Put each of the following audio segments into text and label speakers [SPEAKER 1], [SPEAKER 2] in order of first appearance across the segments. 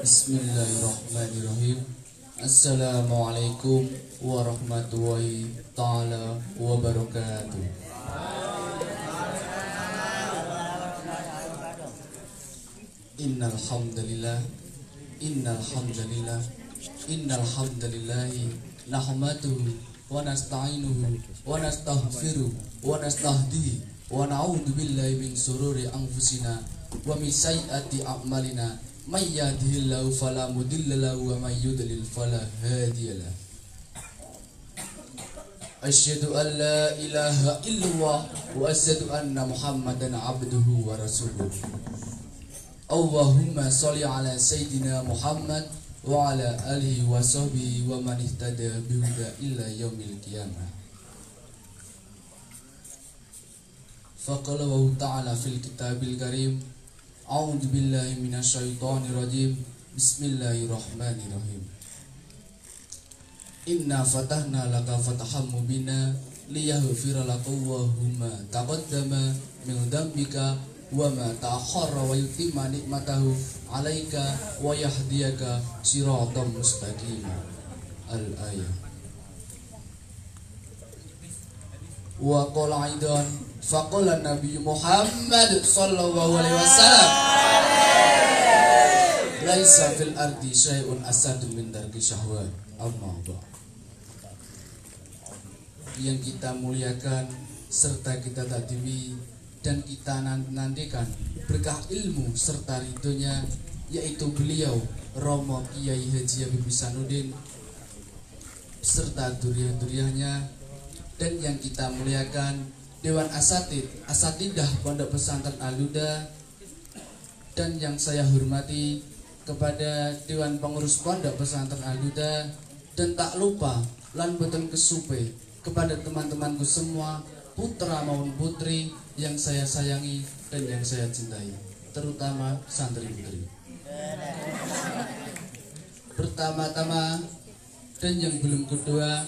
[SPEAKER 1] Bismillahirrahmanirrahim. Assalamualaikum warahmatullahi ta'ala wabarakatuh. Innal hamdalillah nahmaduhu wa nasta'inuhu wa nastaghfiruh wa nastahdihi wa na'udzu billahi min shururi anfusina wa min sayyiati a'malina may yahdihillahu fala mudilla lahu wa may yudlil fala hadiyalah. Asyhadu an la ilaha illallah wa asyhadu anna Muhammadan abduhu wa rasuluh. Allahumma sholli ala sayyidina Muhammad wa ala alihi wa sahbihi wa man ihtada bihuda illa yaumil qiyamah. Faqala wa ta'ala fil kitabil karim, a'udzu billahi minasyaitonir rajim. Bismillahirrahmanirrahim. Inna fatahna laka fatahan mubina liyaghfira laka Allahumma taqaddama min dzambika wa ma ta'akhkhara wa yutimma nikmatahu 'alaika wa yahdiyaka siratan mustaqima. Al-ayah. Wa qala aidan faqala Nabi Muhammad sallallahu alaihi wasallam laisa fil ardi syai'un asadu min darki syahwat. Amma ba'd. Yang kita muliakan serta kita takdimi dan kita nantikan berkah ilmu serta ridhonya, yaitu beliau Romo Kiai Haji Habib Ihsanuddin serta duriah-duriahnya, dan yang kita muliakan Dewan Asatidah Pondok Pesantren Al-Huda, dan yang saya hormati kepada Dewan Pengurus Pondok Pesantren Al-Huda, dan tak lupa lan boten kesupe kepada teman-temanku semua, putra maupun putri yang saya sayangi dan yang saya cintai, terutama santri putri. Pertama-tama dan yang belum kedua,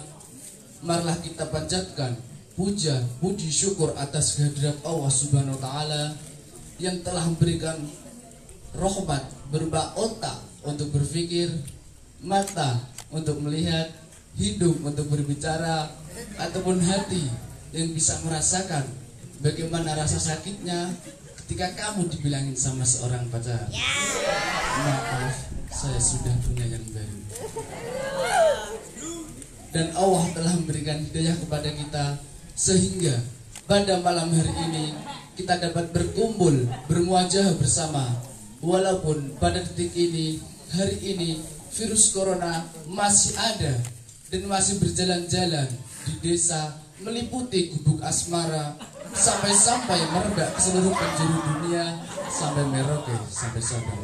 [SPEAKER 1] marilah kita panjatkan puja puji syukur atas kehadirat Allah Subhanahu wa taala yang telah memberikan rahmat berupa otak untuk berpikir, mata untuk melihat, hidup untuk berbicara, ataupun hati yang bisa merasakan bagaimana rasa sakitnya ketika kamu dibilangin sama seorang pacar, maaf, saya sudah punya yang baru. Dan Allah telah memberikan hidayah kepada kita sehingga pada malam hari ini kita dapat berkumpul, bermuajah bersama. Walaupun pada detik ini, hari ini, virus corona masih ada dan masih berjalan-jalan di desa, meliputi Gubuk Asmara, sampai-sampai merebak ke seluruh penjuru dunia, sampai Merauke, sampai Sabang.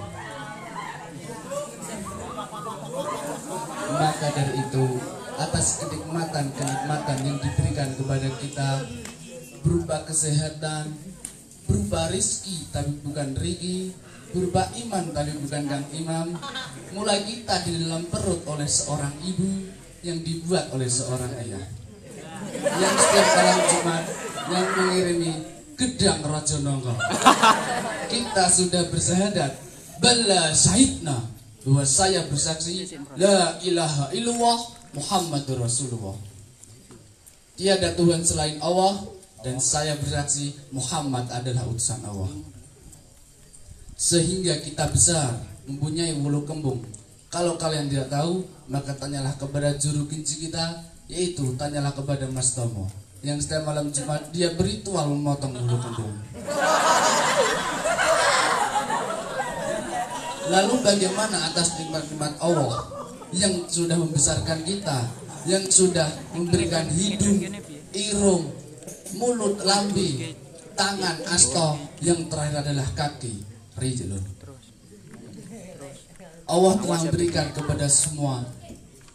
[SPEAKER 1] Maka dari itu, atas kenikmatan yang diberikan kepada kita berupa kesehatan, berupa rizki tapi bukan rigi, berupa iman tapi bukan kang imam, mulai kita di dalam perut oleh seorang ibu yang dibuat oleh seorang ayah, yang setiap malam Jumat yang mengirimi gedang Raja Nongko. Kita sudah bersahadat bala syahidna, bahwa saya bersaksi la ilaha illallah Muhammadur Rasulullah, tiada Tuhan selain Allah, dan saya bersaksi Muhammad adalah utusan Allah. Sehingga kita besar mempunyai wulu kembung. Kalau kalian tidak tahu, maka tanyalah kepada juru kunci kita, yaitu tanyalah kepada Mas Tomo, yang setiap malam Jumat dia beritual memotong bulu kembung. Lalu bagaimana atas nikmat-nikmat Allah yang sudah membesarkan kita, yang sudah memberikan hidung, irung, mulut, lambi, tangan, asto, yang terakhir adalah kaki, rijlun. Allah telah memberikan kepada semua,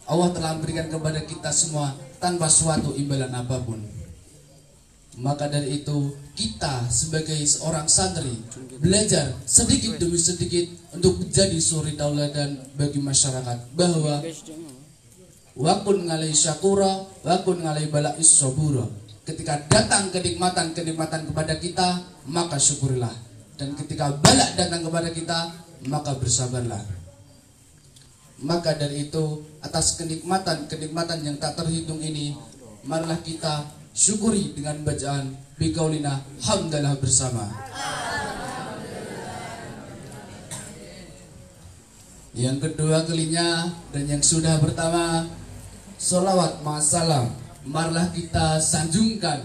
[SPEAKER 1] Allah telah memberikan kepada kita semua tanpa suatu imbalan apapun. Maka dari itu kita sebagai seorang santri belajar sedikit demi sedikit untuk menjadi suri tauladan bagi masyarakat, bahwa wakun ngalai syakura, wakun ngalai bala'is sabura. Ketika datang kenikmatan kepada kita, maka syukurilah, dan ketika balak datang kepada kita, maka bersabarlah. Maka dari itu, atas kenikmatan-kenikmatan yang tak terhitung ini, marilah kita syukuri dengan bacaan biqaulina hamdalah bersama. Yang kedua kalinya dan yang sudah pertama, sholawat ma'asalam, marilah kita sanjungkan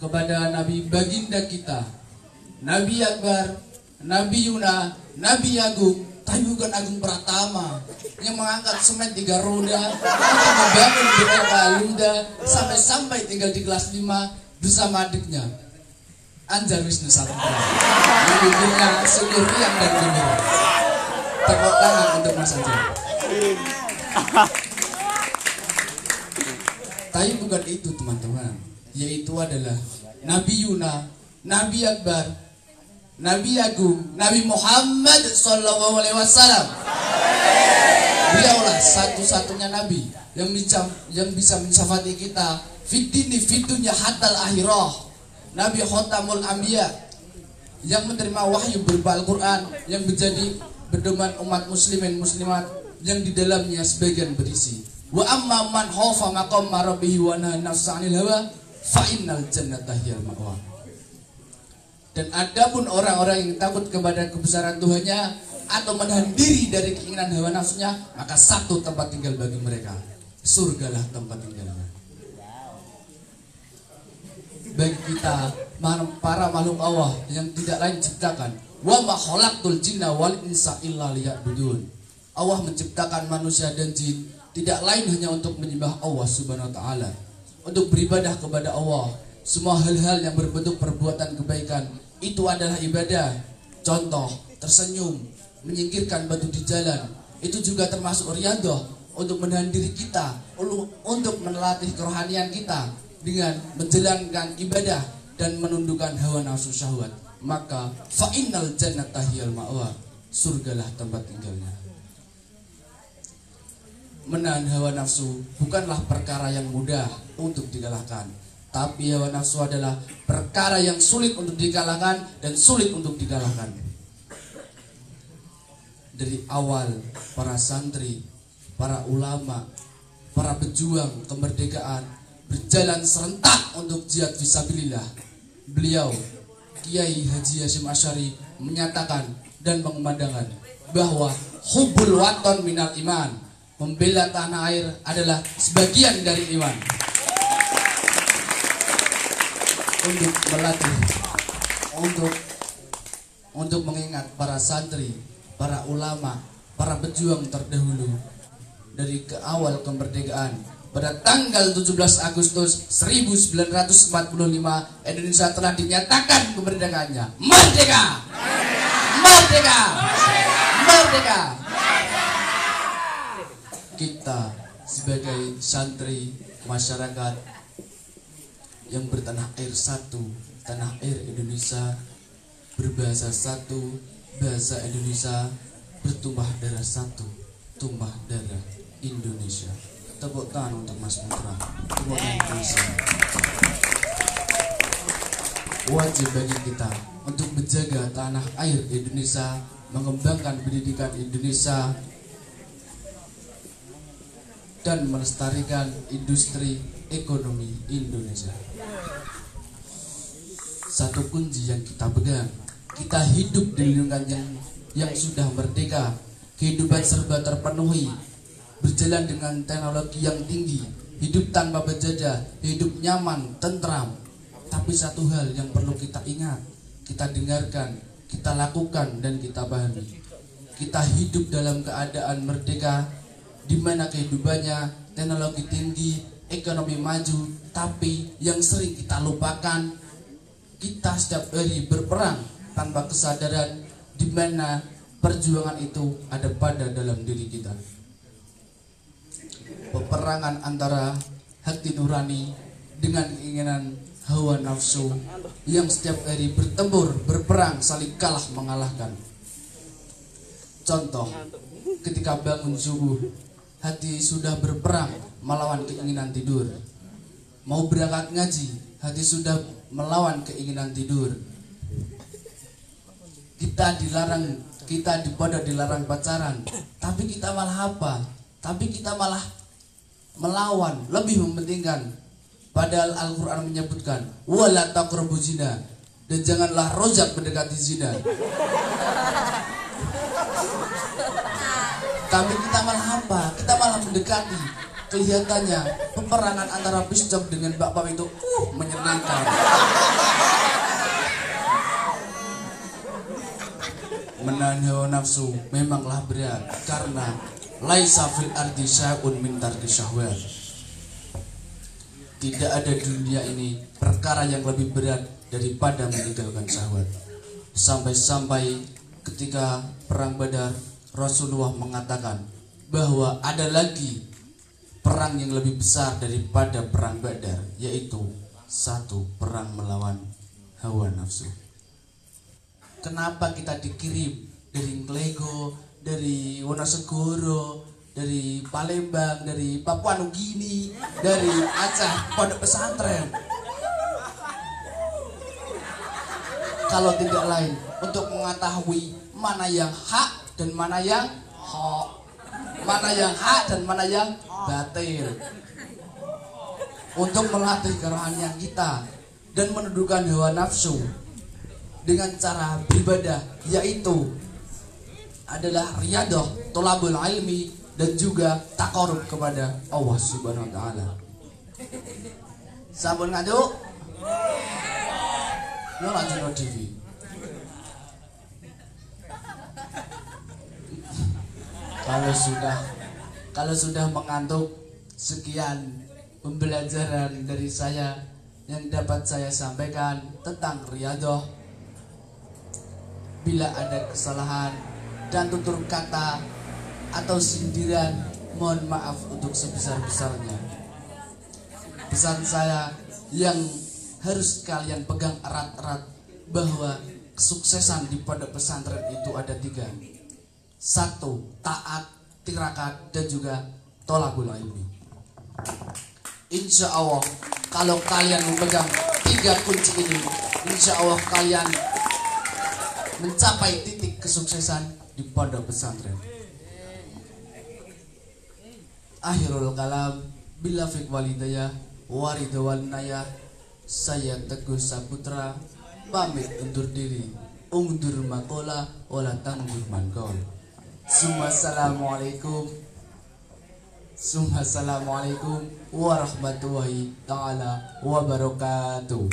[SPEAKER 1] kepada Nabi baginda kita, Nabi Akbar, Nabi Yuna, Nabi Agung, tapi bukan Agung Pratama yang mengangkat semen 3 roda untuk membangun BLK Luda sampai tinggal di kelas 5 bersama adiknya Anjar Wisnu Saputra yang ibunya sungguh riang dan gembira. Tepuk tangan untuk Mas Anjar. Tapi bukan itu teman-teman, yaitu adalah Nabi Yuna, Nabi Akbar, Nabi Agung, Nabi Muhammad Sallallahu Alaihi Wasallam. Beliaulah satu-satunya Nabi yang bisa mensyafaati kita fitini fitunya hatal akhirah. Nabi Khotamul Anbiya yang menerima wahyu berupa Al-Quran yang menjadi pedoman umat muslimin muslimat yang di dalamnya sebagian berisi wa amma man khafa maqama rabbih wa nahaa nafsa 'anil hawa fa innal jannata hiyal ma'wa. Dan adapun orang-orang yang takut kepada kebesaran Tuhannya atau menahan diri dari keinginan hawa nafsunya, maka satu tempat tinggal bagi mereka, surgalah tempat tinggalnya. Bagi kita para makhluk Allah yang tidak lain ciptakan, wa ma khalaqtul jinna wal insa illa liya'budun. Allah menciptakan manusia dan jin tidak lain hanya untuk menyembah Allah Subhanahu wa taala, untuk beribadah kepada Allah. Semua hal-hal yang berbentuk perbuatan kebaikan itu adalah ibadah. Contoh, tersenyum, menyingkirkan batu di jalan, itu juga termasuk riyadhah, untuk menahan diri kita, untuk melatih kerohanian kita dengan menjalankan ibadah dan menundukkan hawa nafsu syahwat. Maka fa innal jannata hiyal ma'wa, surgalah tempat tinggalnya. Menahan hawa nafsu bukanlah perkara yang mudah untuk dikalahkan, tapi hawa nafsu adalah perkara yang sulit untuk dikalahkan dan sulit untuk dikalahkan. Dari awal para santri, para ulama, para pejuang kemerdekaan berjalan serentak untuk jihad fisabilillah, beliau Kiai Haji Hasyim Asy'ari menyatakan dan mengumandangkan bahwa hubbul waton minal iman, membela tanah air adalah sebagian dari iman. Untuk melatih, untuk mengingat para santri, para ulama, para pejuang terdahulu dari ke awal kemerdekaan. Pada tanggal 17 Agustus 1945 Indonesia telah dinyatakan kemerdekaannya. Merdeka! Merdeka! Merdeka! Kita sebagai santri masyarakat yang bertanah air satu, tanah air Indonesia, berbahasa satu, bahasa Indonesia, bertumpah darah satu, tumpah darah Indonesia. Tepuk tangan untuk Mas Putra. Tepuk tangan Indonesia. Wajib bagi kita untuk menjaga tanah air Indonesia, mengembangkan pendidikan Indonesia, dan melestarikan industri ekonomi Indonesia. Satu kunci yang kita pegang, kita hidup di lingkungan yang sudah merdeka, kehidupan serba terpenuhi, berjalan dengan teknologi yang tinggi, hidup tanpa penjajah, hidup nyaman, tentram. Tapi satu hal yang perlu kita ingat, kita dengarkan, kita lakukan, dan kita pahami. Kita hidup dalam keadaan merdeka, di mana kehidupannya teknologi tinggi, ekonomi maju, tapi yang sering kita lupakan, kita setiap hari berperang tanpa kesadaran, di mana perjuangan itu ada pada dalam diri kita. Peperangan antara hati nurani dengan keinginan hawa nafsu yang setiap hari bertempur, berperang, saling kalah mengalahkan. Contoh, ketika bangun subuh, hati sudah berperang melawan keinginan tidur. Mau berangkat ngaji, hati sudah melawan keinginan tidur. Kita dilarang kita di pondok dilarang pacaran, tapi kita malah apa? Tapi kita malah melawan, lebih mementingkan. Padahal Al-Quran menyebutkan wala taqrabu zina, dan janganlah rojak mendekati zina. Tapi kita malah apa? Kita malah mendekati. Kelihatannya peperangan antara Bisjok dengan Mbak Pam itu menyenangkan. Menahan hawa nafsu memanglah berat, karena laisa fil ardi syai'un min tarki syahwat. Tidak ada di dunia ini perkara yang lebih berat daripada meninggalkan syahwat. Sampai-sampai ketika perang Badar, Rasulullah mengatakan bahwa ada lagi perang yang lebih besar daripada perang Badar, yaitu satu, perang melawan hawa nafsu. Kenapa kita dikirim dari Nglego, dari Wonosegoro, dari Palembang, dari Papua Nugini, dari Aceh, pondok pesantren? Kalau tidak lain untuk mengetahui mana yang hak dan mana yang hak, mana yang hak dan mana yang batil, untuk melatih kerohanian kita dan menundukkan hawa nafsu dengan cara beribadah, yaitu adalah riyadah, tolabul ilmi, dan juga taqarrub kepada Allah Subhanahu wa taala. Sampun ngaduk? Yo lanjut TV. Kalau sudah mengantuk, sekian pembelajaran dari saya yang dapat saya sampaikan tentang riyadah. Bila ada kesalahan dan tutur kata atau sindiran, mohon maaf untuk sebesar-besarnya. Pesan saya yang harus kalian pegang erat-erat, bahwa kesuksesan di pondok pesantren itu ada 3. 1. Taat, tirakat, dan juga tolabul ilmi. Insya Allah kalau kalian memegang 3 kunci ini, insya Allah kalian mencapai titik kesuksesan di pondok pesantren. Akhirul kalam, bila fiq walidayah waridwan nayah. Saya Teguh Saputra pamit undur diri. Undur makola wala tangguh mankol. Assalamualaikum warahmatullahi ta'ala wabarakatuh.